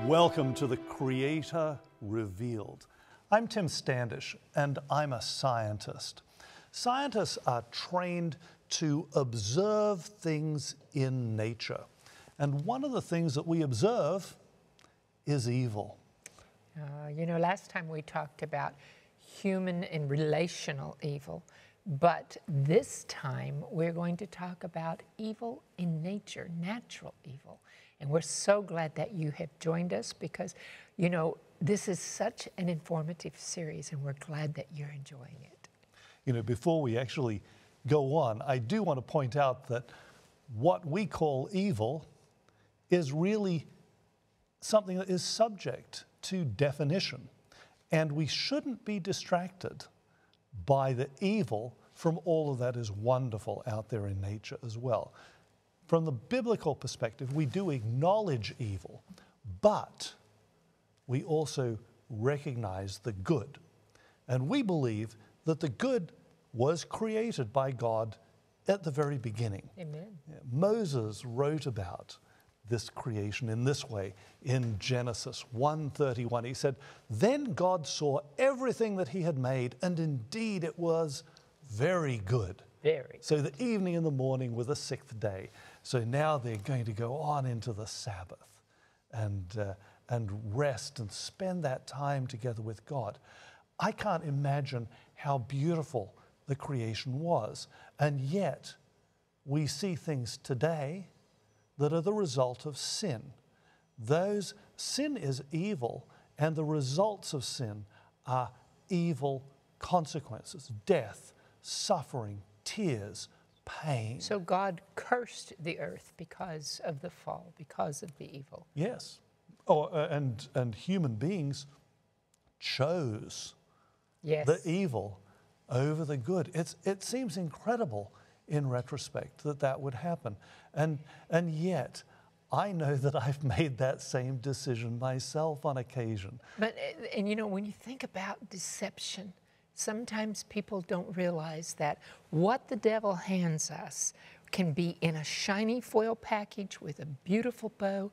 Welcome to the Creator Revealed. I'm Tim Standish, and I'm a scientist. Scientists are trained to observe things in nature. And one of the things that we observe is evil. Last time we talked about human and relational evil, but this time we're going to talk about evil in nature, natural evil. And we're so glad that you have joined us because, this is such an informative series and we're glad that you're enjoying it. Before we actually go on, I do want to point out that what we call evil is really something that is subject to definition. And we shouldn't be distracted by the evil from all of that is wonderful out there in nature as well. From the biblical perspective, we do acknowledge evil, but we also recognize the good. And we believe that the good was created by God at the very beginning. Amen. Moses wrote about this creation in this way in Genesis 1:31. He said, "Then God saw everything that he had made, and indeed it was very good." Very. So the evening and the morning were the sixth day. So now they're going to go on into the Sabbath and rest and spend that time together with God. I can't imagine how beautiful the creation was. And yet we see things today that are the result of sin. Sin is evil, and the results of sin are evil consequences: death, suffering, tears, pain. So God cursed the earth because of the fall, because of the evil. Yes. And human beings chose the evil over the good. It seems incredible in retrospect that would happen. And yet, I know that I've made that same decision myself on occasion. But, when you think about deception, sometimes people don't realize that what the devil hands us can be in a shiny foil package with a beautiful bow,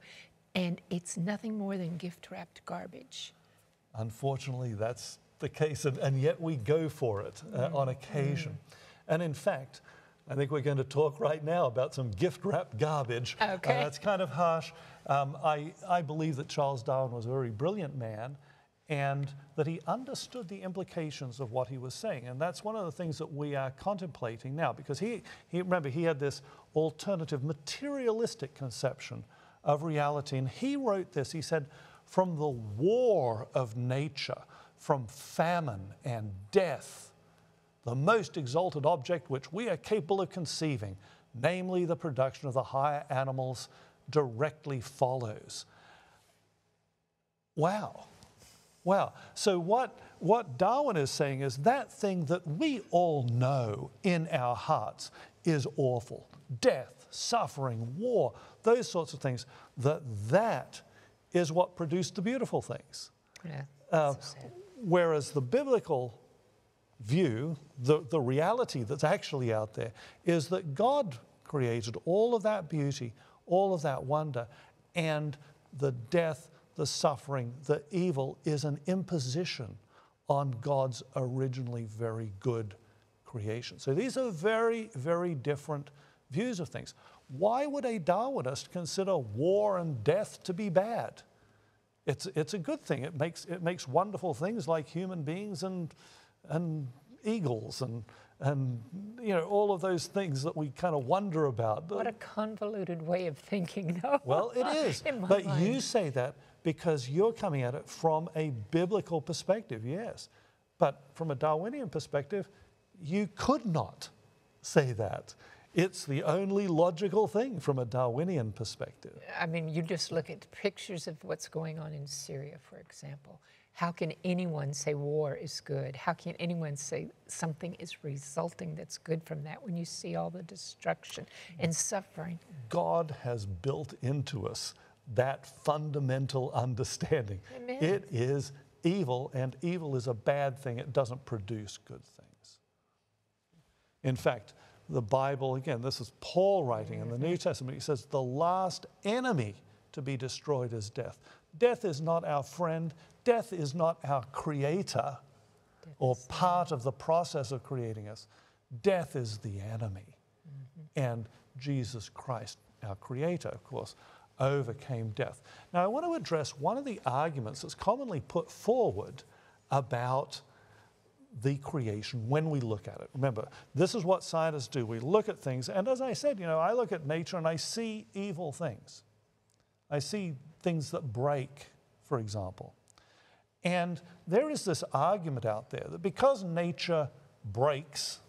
and it's nothing more than gift-wrapped garbage. Unfortunately, that's the case, and yet we go for it on occasion. And in fact, I think we're going to talk right now about some gift-wrapped garbage. Okay. That's kind of harsh. I believe that Charles Darwin was a very brilliant man, and that he understood the implications of what he was saying. And that's one of the things that we are contemplating now, because he had this alternative materialistic conception of reality. And he wrote this, he said, "From the war of nature, from famine and death, the most exalted object which we are capable of conceiving, namely the production of the higher animals, directly follows." Wow. Wow. So what Darwin is saying is that thing that we all know in our hearts is awful: death, suffering, war, those sorts of things, that is what produced the beautiful things. Yeah, so sad. Whereas the biblical view, the reality that's actually out there, is that God created all of that beauty, all of that wonder, and the death, the suffering, the evil is an imposition on God's originally very good creation. So these are very, very different views of things. Why would a Darwinist consider war and death to be bad? It's a good thing. It makes wonderful things like human beings and eagles and all of those things that we kind of wonder about. What a convoluted way of thinking, though. Well, it is. But you say that because you're coming at it from a biblical perspective, yes. But from a Darwinian perspective, you could not say that. It's the only logical thing from a Darwinian perspective. I mean, you just look at pictures of what's going on in Syria, for example. How can anyone say war is good? How can anyone say something is resulting that's good from that when you see all the destruction and suffering? God has built into us that fundamental understanding. Amen. It is evil, and evil is a bad thing. It doesn't produce good things. In fact, the Bible, again, this is Paul writing in the New Testament. He says the last enemy to be destroyed is death. Death is not our friend. Death is not our creator or part of the process of creating us. Death is the enemy. And Jesus Christ, our creator, of course, overcame death. Now, I want to address one of the arguments that's commonly put forward about the creation when we look at it. Remember, this is what scientists do. We look at things, and as I said, I look at nature and I see evil things. I see things that break, for example. And there is this argument out there that because nature breaks,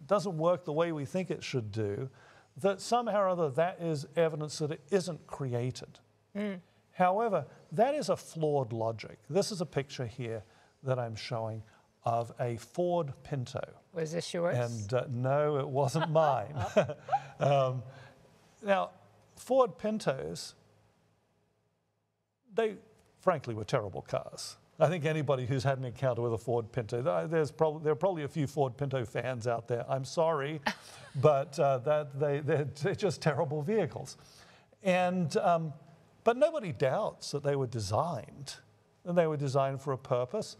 doesn't work the way we think it should do, that somehow or other that is evidence that it isn't created. However, that is a flawed logic. This is a picture here that I'm showing of a Ford Pinto. Was this yours? And no, it wasn't mine. Now, Ford Pintos, they frankly were terrible cars. I think anybody who's had an encounter with a Ford Pinto, there are probably a few Ford Pinto fans out there. I'm sorry, but they're just terrible vehicles. And, but nobody doubts that they were designed, and they were designed for a purpose.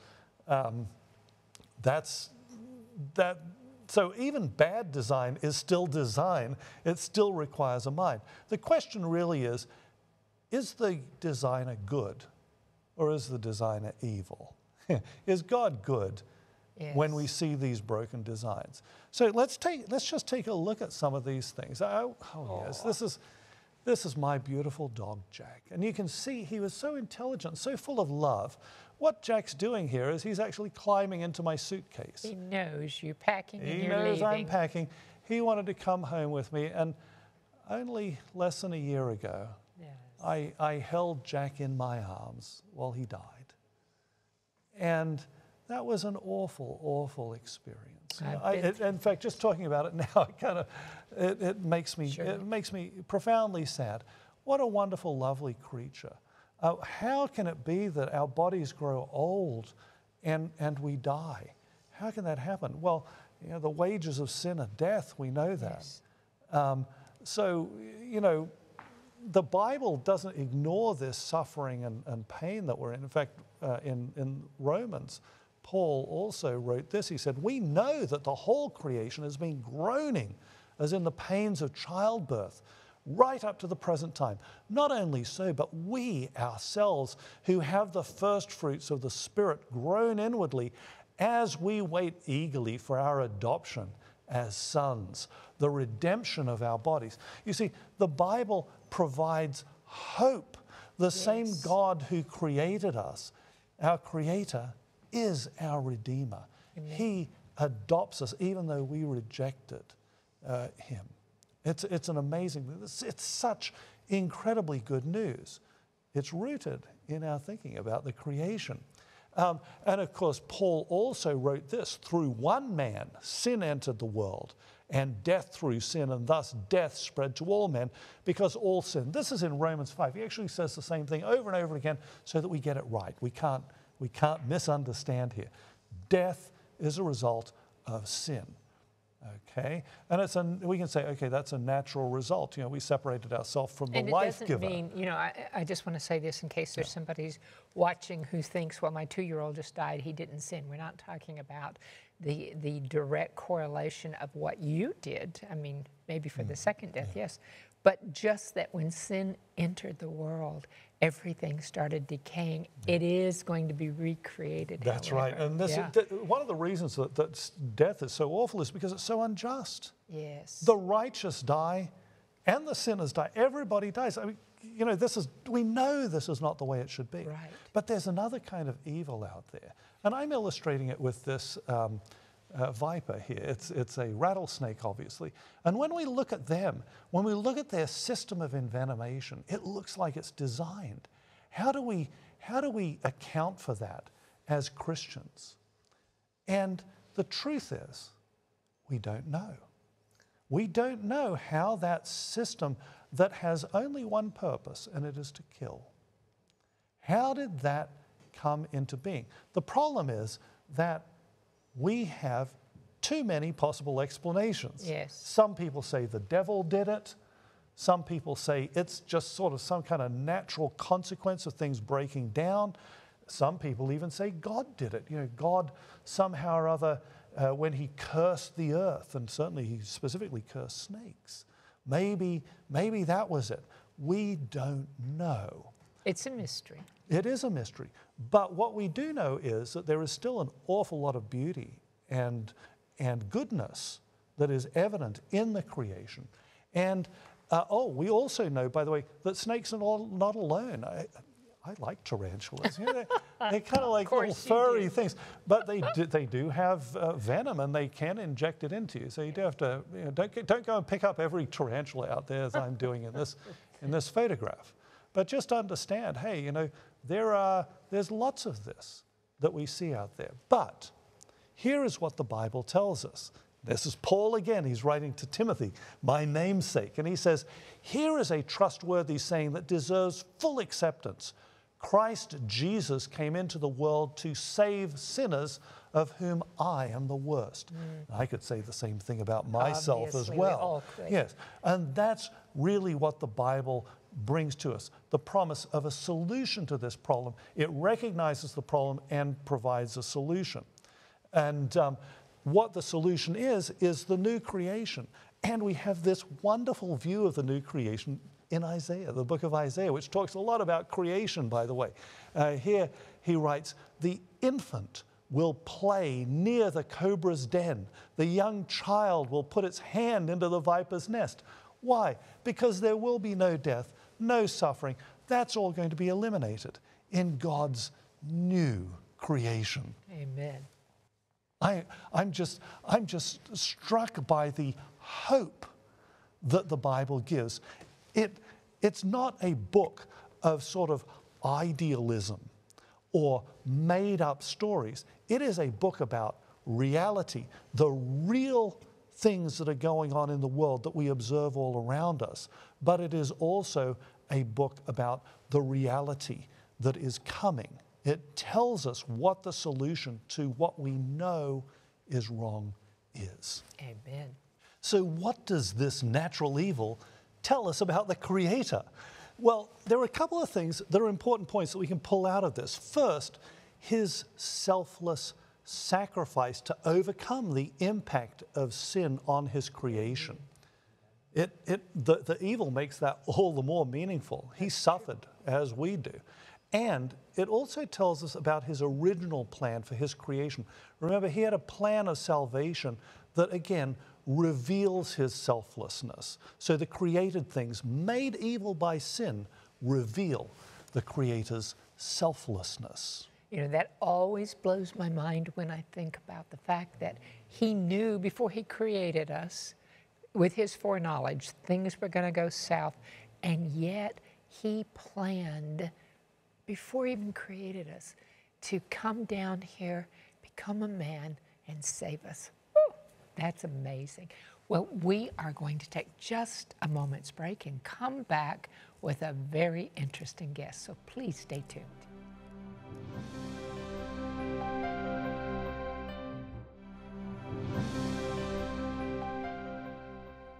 So even bad design is still design. It still requires a mind. The question really is the designer good? Or is the designer evil? Is God good when we see these broken designs? So let's just take a look at some of these things. Yes, this is my beautiful dog, Jack. And you can see he was so intelligent, so full of love. What Jack's doing here is he's actually climbing into my suitcase. He knows you're packing and you're leaving. He knows I'm packing. He wanted to come home with me, and only less than a year ago, I held Jack in my arms while he died. And that was an awful, awful experience. In fact, just talking about it now, it makes me profoundly sad. What a wonderful, lovely creature. How can it be that our bodies grow old and we die? How can that happen? Well, the wages of sin are death. We know that. Yes. The Bible doesn't ignore this suffering and pain that we're in. In fact, in Romans, Paul also wrote this. He said, "We know that the whole creation has been groaning as in the pains of childbirth right up to the present time. Not only so, but we ourselves who have the first fruits of the Spirit groan inwardly as we wait eagerly for our adoption as sons, the redemption of our bodies." You see, the Bible provides hope. The same God who created us, our Creator, is our Redeemer. Amen. He adopts us even though we rejected Him. It's an amazing, it's such incredibly good news. It's rooted in our thinking about the creation. And of course, Paul also wrote this: through one man, sin entered the world, and death through sin, and thus death spread to all men because all sin. This is in Romans 5. He actually says the same thing over and over again so that we get it right. We can't misunderstand here. Death is a result of sin. Okay, and we can say, okay, that's a natural result. We separated ourselves from the life giver. And it doesn't mean, I just want to say this in case there's somebody watching who thinks, well, my 2-year-old just died, he didn't sin. We're not talking about the direct correlation of what you did. I mean, maybe for the second death, yes. But just that when sin entered the world, everything started decaying. It is going to be recreated. That's however. right. And this one of the reasons that death is so awful is because it's so unjust. Yes. The righteous die and the sinners die. Everybody dies. I mean, we know this is not the way it should be. Right. But there's another kind of evil out there. And I'm illustrating it with this viper here. It's a rattlesnake, obviously. And when we look at them, when we look at their system of envenomation, it looks like it's designed. How do we account for that as Christians? And the truth is, we don't know. We don't know how that system that has only one purpose, and it is to kill. How did that come into being? The problem is that we have too many possible explanations. Yes. Some people say the devil did it. Some people say it's just sort of some kind of natural consequence of things breaking down. Some people even say God did it. God somehow or other, when he cursed the earth, and certainly he specifically cursed snakes, maybe that was it. We don't know. It's a mystery. It is a mystery. But what we do know is that there is still an awful lot of beauty and goodness that is evident in the creation. And we also know, by the way, that snakes are not alone. I like tarantulas. They're kind of like little furry things, but they do have venom, and they can inject it into you. So you do have to don't go and pick up every tarantula out there as I'm doing in this photograph. But just understand, hey, there's lots of this that we see out there. But here is what the Bible tells us. This is Paul again. He's writing to Timothy, my namesake. And he says, here is a trustworthy saying that deserves full acceptance. Christ Jesus came into the world to save sinners, of whom I am the worst. I could say the same thing about myself Obviously, as well. we all could. Yes, and that's really what the Bible brings to us, the promise of a solution to this problem. It recognizes the problem and provides a solution. And what the solution is the new creation. And we have this wonderful view of the new creation in Isaiah, the book of Isaiah, which talks a lot about creation, by the way. Here he writes, the infant will play near the cobra's den. The young child will put its hand into the viper's nest. Why? Because there will be no death, no suffering. That's all going to be eliminated in God's new creation. Amen. I'm just struck by the hope that the Bible gives. It's not a book of sort of idealism or made up stories. It is a book about reality, the real things that are going on in the world that we observe all around us. But it is also a book about the reality that is coming. It tells us what the solution to what we know is wrong is. Amen. So what does this natural evil tell us about the Creator? Well, there are a couple of things that are important points that we can pull out of this. First, his selfless sacrifice to overcome the impact of sin on his creation. The evil makes that all the more meaningful. He suffered as we do. And it also tells us about his original plan for his creation. Remember, he had a plan of salvation that, again, reveals his selflessness. So the created things made evil by sin reveal the Creator's selflessness. That always blows my mind when I think about the fact that he knew before he created us, with his foreknowledge, things were going to go south, and yet he planned, before he even created us, to come down here, become a man, and save us. Woo! That's amazing. Well, we are going to take just a moment's break and come back with a very interesting guest, so please stay tuned.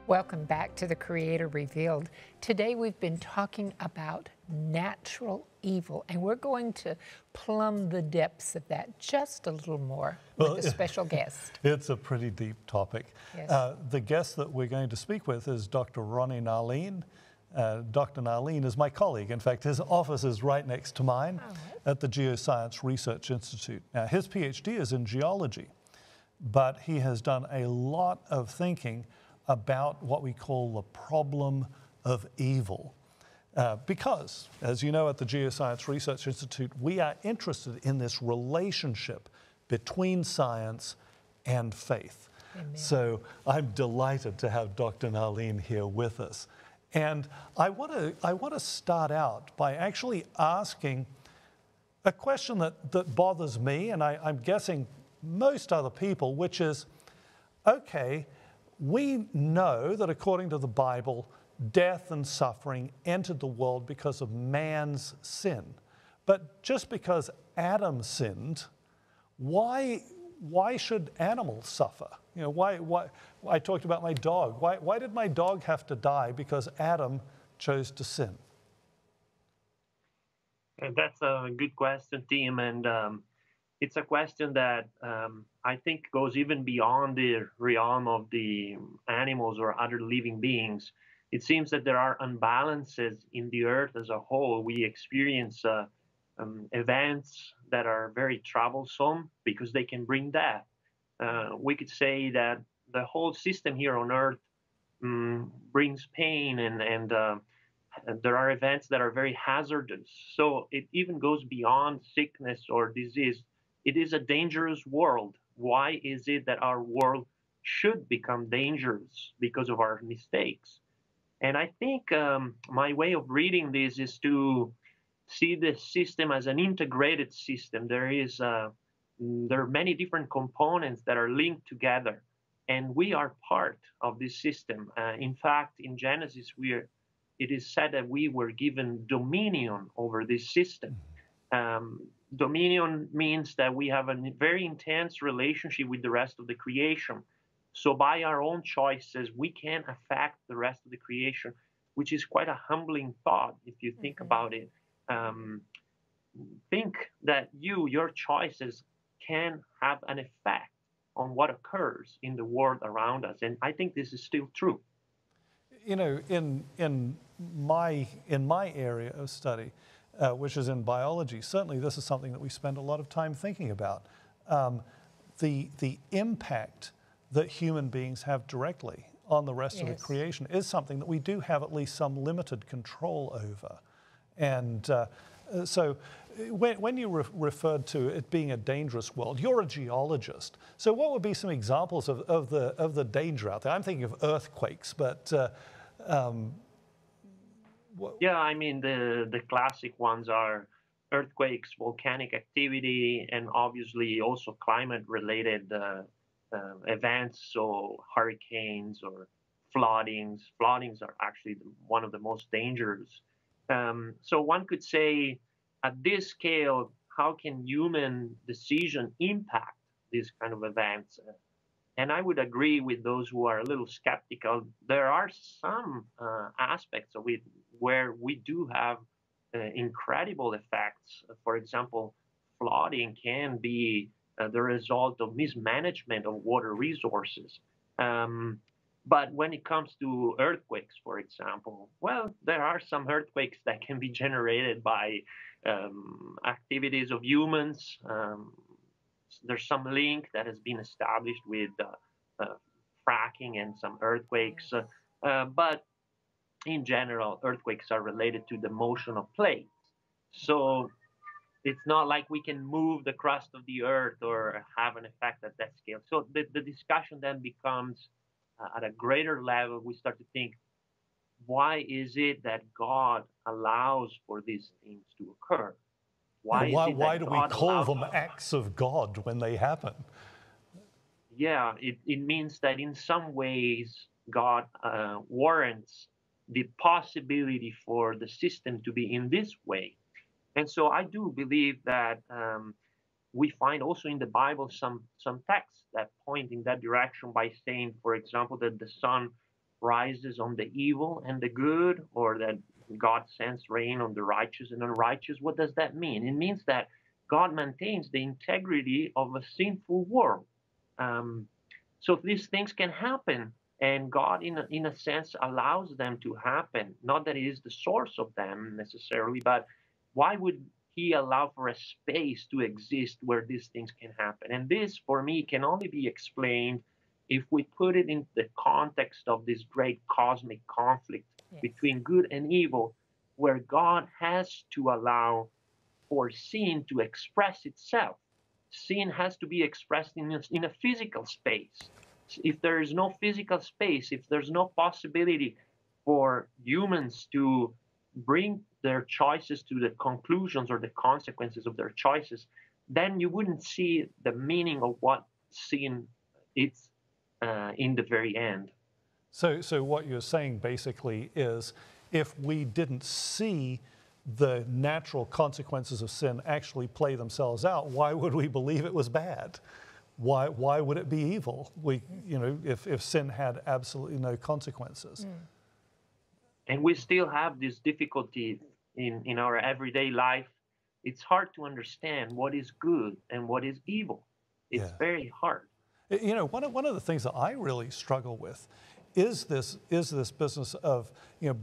Welcome back to The Creator Revealed. Today we've been talking about natural evil, and we're going to plumb the depths of that just a little more with a special guest. It's a pretty deep topic. Yes. The guest that we're going to speak with is Dr. Ronnie Narline. Dr. Narline is my colleague. In fact, his office is right next to mine at the Geoscience Research Institute. Now, his PhD is in geology, but he has done a lot of thinking about what we call the problem of evil. Because, as you know, at the Geoscience Research Institute, we are interested in this relationship between science and faith. Amen. So I'm delighted to have Dr. Narline here with us. And I want to start out by actually asking a question that bothers me, and I'm guessing most other people, which is, okay, we know that according to the Bible, death and suffering entered the world because of man's sin. But just because Adam sinned, why should animals suffer? You know, why I talked about my dog. Why did my dog have to die? Because Adam chose to sin. That's a good question, Tim, and it's a question that I think goes even beyond the realm of the animals or other living beings. It seems that there are imbalances in the earth as a whole. We experience events that are very troublesome because they can bring death. We could say that the whole system here on earth brings pain, and there are events that are very hazardous. So it even goes beyond sickness or disease. It is a dangerous world. Why is it that our world should become dangerous? Because of our mistakes. And I think my way of reading this is to see the system as an integrated system. There are many different components that are linked together, and we are part of this system. In fact, in Genesis, it is said that we were given dominion over this system. Dominion means that we have a very intense relationship with the rest of the creation. So by our own choices, we can affect the rest of the creation, which is quite a humbling thought if you think about it. Think that your choices can have an effect on what occurs in the world around us. And I think this is still true. You know, in my area of study, which is in biology, certainly this is something that we spend a lot of time thinking about. The impact that human beings have directly on the rest of the creation is something that we do have at least some limited control over. And so when you referred to it being a dangerous world, you're a geologist. So what would be some examples of the danger out there? I'm thinking of earthquakes, but yeah, I mean, the classic ones are earthquakes, volcanic activity, and obviously also climate-related events, so hurricanes or floodings. Floodings are actually one of the most dangerous. So one could say, at this scale, how can human decision impact these kind of events? And I would agree with those who are a little skeptical. There are some aspects of it where we do have incredible effects. For example, flooding can be the result of mismanagement of water resources. But when it comes to earthquakes, for example, well, there are some earthquakes that can be generated by activities of humans. There's some link that has been established with fracking and some earthquakes. But in general, earthquakes are related to the motion of plates. So it's not like we can move the crust of the earth or have an effect at that scale. So the discussion then becomes at a greater level. We start to think, why is it that God allows for these things to occur? Why do we call them acts of God when they happen? Yeah, it means that in some ways God warrants the possibility for the system to be in this way. And so I do believe that we find also in the Bible some texts that point in that direction by saying, for example, that the sun rises on the evil and the good, or that God sends rain on the righteous and unrighteous. What does that mean? It means that God maintains the integrity of a sinful world. So these things can happen, and God, in a sense, allows them to happen. Not that He is the source of them necessarily, but why would He allow for a space to exist where these things can happen? And this, for me, can only be explained if we put it in the context of this great cosmic conflict between good and evil, where God has to allow for sin to express itself. Sin has to be expressed in a physical space. If there is no physical space, if there's no possibility for humans to bring their choices to the conclusions or the consequences of their choices, then you wouldn't see the meaning of what sin is in the very end. So what you're saying basically is, if we didn't see the natural consequences of sin actually play themselves out, why would we believe it was bad? why would it be evil? If sin had absolutely no consequences. And we still have this difficulty in our everyday life. It's hard to understand what is good and what is evil. It's very hard. One of the things that I really struggle with is this business of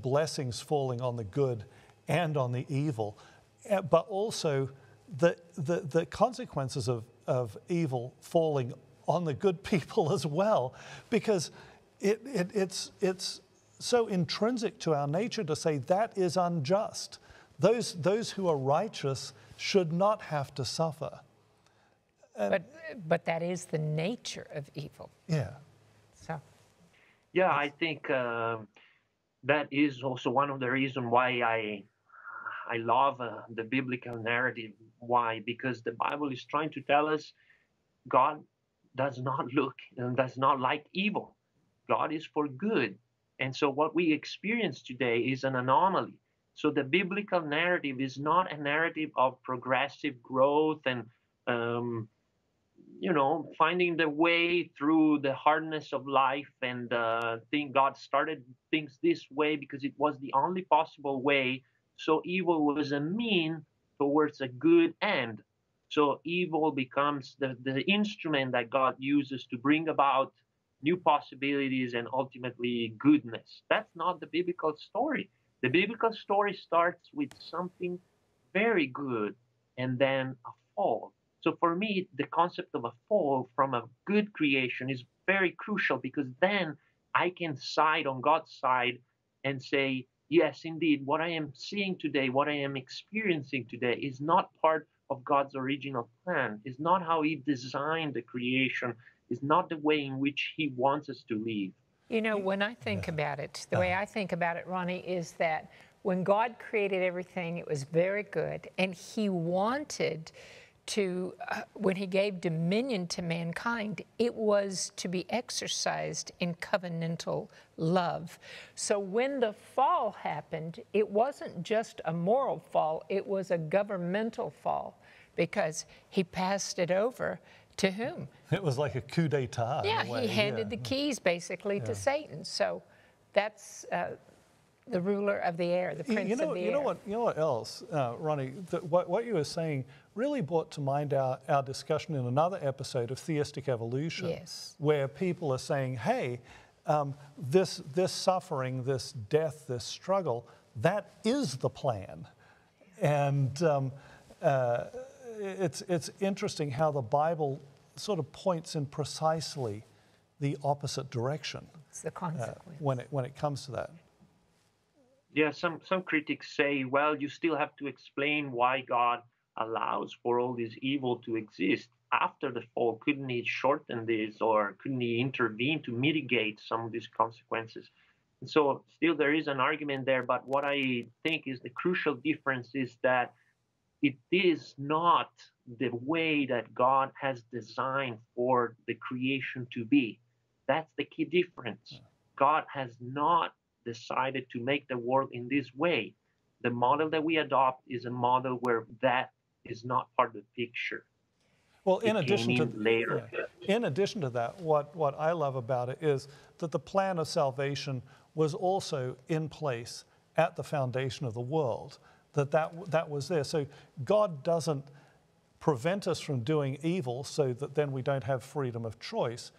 blessings falling on the good and on the evil, but also the consequences of evil falling on the good people as well, because it's so intrinsic to our nature to say that is unjust. Those who are righteous should not have to suffer. But that is the nature of evil. Yeah. So. Yeah, I think that is also one of the reasons why I love the biblical narrative. Why? Because the Bible is trying to tell us God does not look and does not like evil. God is for good. And so what we experience today is an anomaly. So the biblical narrative is not a narrative of progressive growth and finding the way through the hardness of life and think God started things this way because it was the only possible way. So evil was a mean towards a good end. So evil becomes the instrument that God uses to bring about new possibilities and ultimately goodness. That's not the biblical story. The biblical story starts with something very good and then a fall. So for me, the concept of a fall from a good creation is very crucial, because then I can side on God's side and say, yes, indeed, what I am seeing today, what I am experiencing today is not part of God's original plan, is not how he designed the creation, is not the way in which he wants us to live. When I think about it, the way I think about it, Ronnie, is that when God created everything, it was very good, and he wanted to, when he gave dominion to mankind, it was to be exercised in covenantal love. So when the fall happened, it wasn't just a moral fall, it was a governmental fall, because he passed it over to whom? It was like a coup d'etat. Yeah, he handed the keys basically to Satan. So that's the ruler of the air, the prince of the air. You know what else, Ronnie? What you were saying really brought to mind our discussion in another episode of Theistic Evolution, where people are saying, hey, this suffering, this death, this struggle, that is the plan. And it's interesting how the Bible sort of points in precisely the opposite direction. It's the consequence. When it comes to that. Yeah, some critics say, well, you still have to explain why God allows for all this evil to exist after the fall. Couldn't he shorten this, or couldn't he intervene to mitigate some of these consequences? And so still there is an argument there, but what I think is the crucial difference is that it is not the way that God has designed for the creation to be. That's the key difference. God has not decided to make the world in this way. The model that we adopt is a model where that is not part of the picture. Well, in addition to that, what I love about it is that the plan of salvation was also in place at the foundation of the world. That was there. So God doesn't prevent us from doing evil so that then we don't have freedom of choice.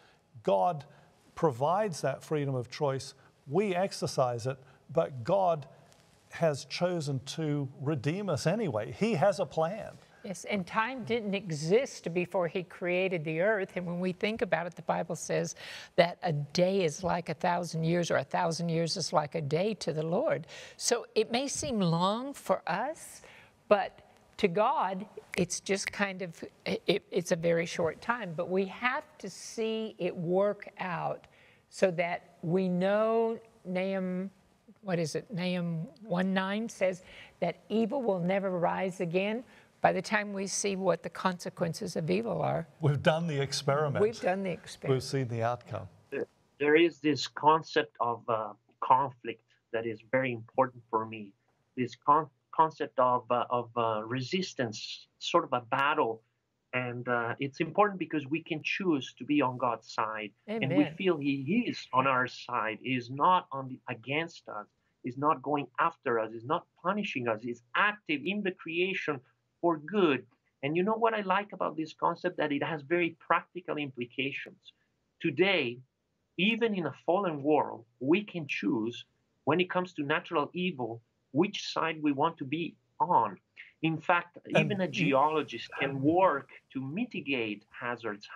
God provides that freedom of choice. We exercise it, but God has chosen to redeem us anyway. He has a plan. Yes, and time didn't exist before he created the earth. And when we think about it, the Bible says that a day is like 1,000 years, or 1,000 years is like a day to the Lord. So it may seem long for us, but to God, it's just kind of, it's a very short time. But we have to see it work out so that we know Nahum 1:9 says that evil will never rise again. By the time we see what the consequences of evil are, we've done the experiment. We've done the experiment. We've seen the outcome. There is this concept of conflict that is very important for me. This concept of resistance, sort of a battle And it's important because we can choose to be on God's side, and we Amen. feel He is on our side. He is not against us. He's not going after us. He's not punishing us. He's active in the creation for good. And you know what I like about this concept? That it has very practical implications. Today, even in a fallen world, we can choose when it comes to natural evil which side we want to be on. In fact, even And a geologist can work to mitigate hazards.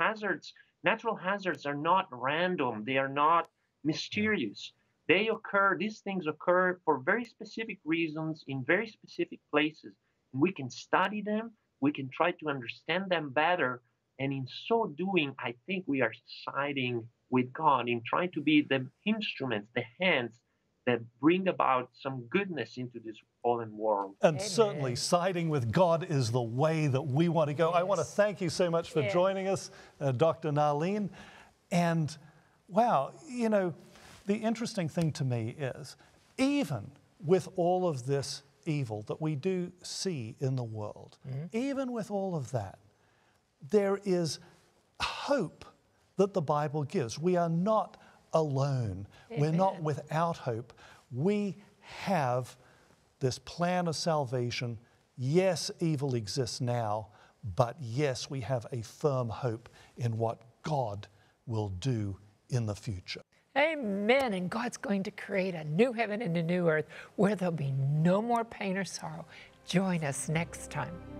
Natural hazards are not random, they are not mysterious. They occur, these things occur for very specific reasons in very specific places. We can study them, we can try to understand them better, and in so doing, I think we are siding with God in trying to be the instruments, the hands that bring about some goodness into this fallen world. And Amen. certainly siding with God is the way that we want to go. I want to Yes. thank you so much for Yes. joining us, Dr. Narlene. And wow, you know, the interesting thing to me is, even with all of this evil that we do see in the world, even with all of that, there is hope that the Bible gives. We are not alone. We're not Amen. without hope. We have this plan of salvation. Yes, evil exists now, but yes, we have a firm hope in what God will do in the future. Amen. And God's going to create a new heaven and a new earth where there'll be no more pain or sorrow. Join us next time.